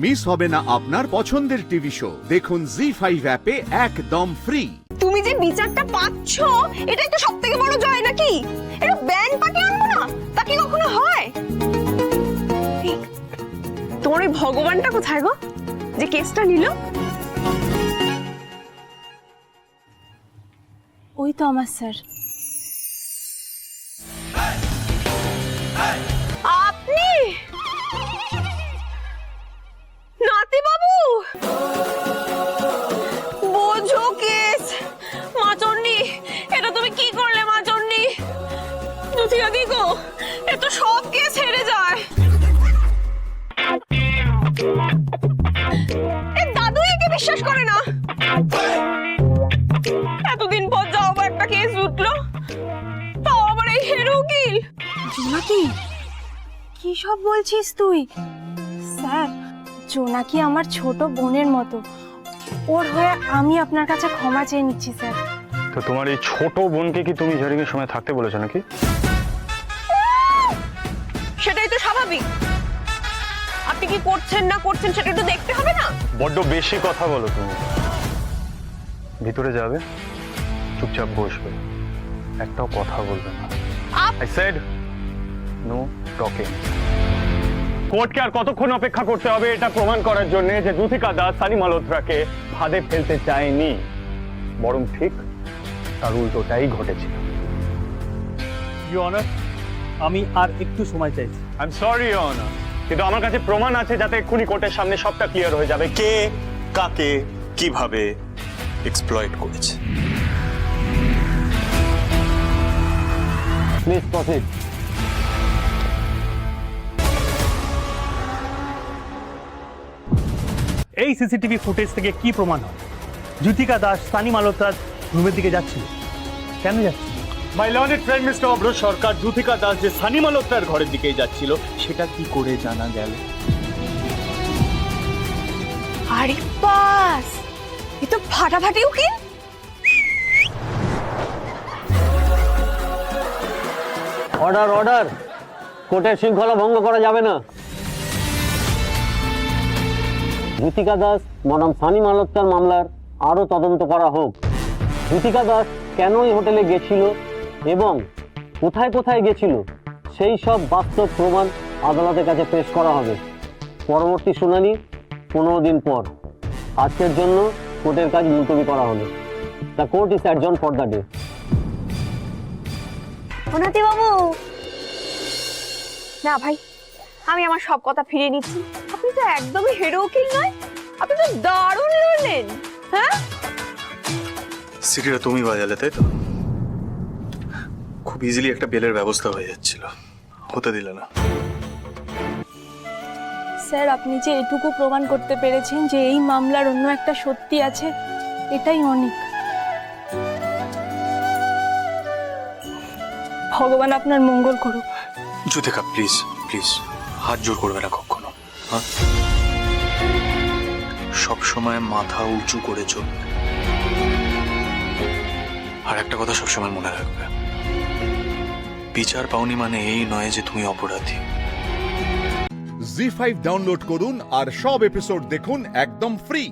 Miss হবে না আপনার পছন্দের টিভি শো। দেখুন জি5 অ্যাপে একদম ফ্রি। তুমি যে বিচারটা পাচ্ছ এটাই তো সবথেকে বড় জয় নাকি? এটা ব্যান্ড পার্টি আনবো না তা কি কখনো হয়? তোমার ওই ভগবানটা কোথায় গো যে কেসটা নিল? ওই তো আমার স্যার। আপনি নাতি বাবু বোঝো কেস। মাচন্ডি এটা তুমি কি করলে মাচন্ডি? দুধিয়া দি গো এ তো সব কেস হেরে যায়। এ দাদু একে বিশ্বাস করে না। এতদিন পর যাও একটা কেস উঠলো তাও আবার এই হেরো উকিল। জোনাকি কি সব বলছিস তুই? স্যার জোনাকি আমার ছোট বোনের মতো, ওর হয়ে আমি আপনার কাছে ক্ষমা চেয়ে নিচ্ছি স্যার। তো তোমার এই ছোট বোনকে কি তুমি হিয়ারিং এর সময় থাকতে বলেছো নাকি? সেটাই তো স্বাভাবিক। আপনি কি করছেন না করছেন সেটা একটু দেখতে হবে না? বড্ড বেশি কথা বলো তুমি। ভিতরে যাবে, চুপচাপ বসবে, একটাও কথা বলবে না। I said no talking. কোর্টকে আর কতক্ষণ অপেক্ষা করতে হবে এটা প্রমাণ করার জন্য যে যুথিকা দাস সানি মালহোত্রাকে ফাঁদে ফেলতে চায়নি, বরং ঠিক তার উল্টোটাই ঘটেছিল। ইউ অনার, আমি আর একটু সময় চাইছি। আই এম সরি অনার, কিন্তু আমার কাছে প্রমাণ আছে যাতে এক্ষুনি কোর্টের সামনে সবটা ক্লিয়ার হয়ে যাবে কে কাকে কিভাবে এক্সপ্লয়েট করেছে। Please proceed. এই সিসিটিভি ফুটেজ থেকে কি প্রমাণ হয় যুথিকা দাস সানি মালহোত্রার রুমের দিকে যাচ্ছিল? কেন যাচ্ছিল? মাই লর্নেড ফ্রেন্ড মিস্টার অভ্র সরকার, যুথিকা দাস যে সানি মালহোত্রার ঘরের দিকেই যাচ্ছিল সেটা কি করে জানা গেল? আরে বাস এ তো ফাটাফাটি উকিল। অর্ডার অর্ডার, কোর্টের শৃঙ্খলা ভঙ্গ করা যাবে না। যুথিকা দাস বনাম সানি মালহোত্রার মামলার আরো তদন্ত করা হোক। যুথিকা দাস কেন এই হোটেলে গেছিল এবং কোথায় কোথায় গেছিল সেই সব বাস্তব প্রমাণ আদালতের কাছে পেশ করা হবে। পরবর্তী শুনানি 15 দিন পর। আজকের জন্য কোর্টের কাজ মুলতবি করা হলো। The court is adjourn for the day. নাতি বাবু না ভাই, আমি আমার সব কথা ফিরিয়ে নিচ্ছি। আপনি তো একদমই হেরো উকিল নয়, আপনি তো দারুণ লড়লেন। হ্যাঁ সিটিটা তুমি বাজালে তাই তো? খুব ইজিলি একটা বেলের ব্যবস্থা হয়ে যাচ্ছিল, হতে দিলে না। স্যার আপনি যে এটুকু প্রমাণ করতে পেরেছেন যে এই মামলার অন্য একটা সত্যি আছে, এটাই অনেক। ভগবান আপনার মঙ্গল করুক। যুথিকা প্লিজ প্লিজ হাত জোর করবে না কখনো, হ্যাঁ? সবসময় মাথা উঁচু করে চলবে। আর একটা কথা সবসময় মনে রাখবে, বিচার পাওনি মানে এই নয় যে তুমি অপরাধী। জি5 ডাউনলোড করুন আর সব এপিসোড দেখুন একদম ফ্রি।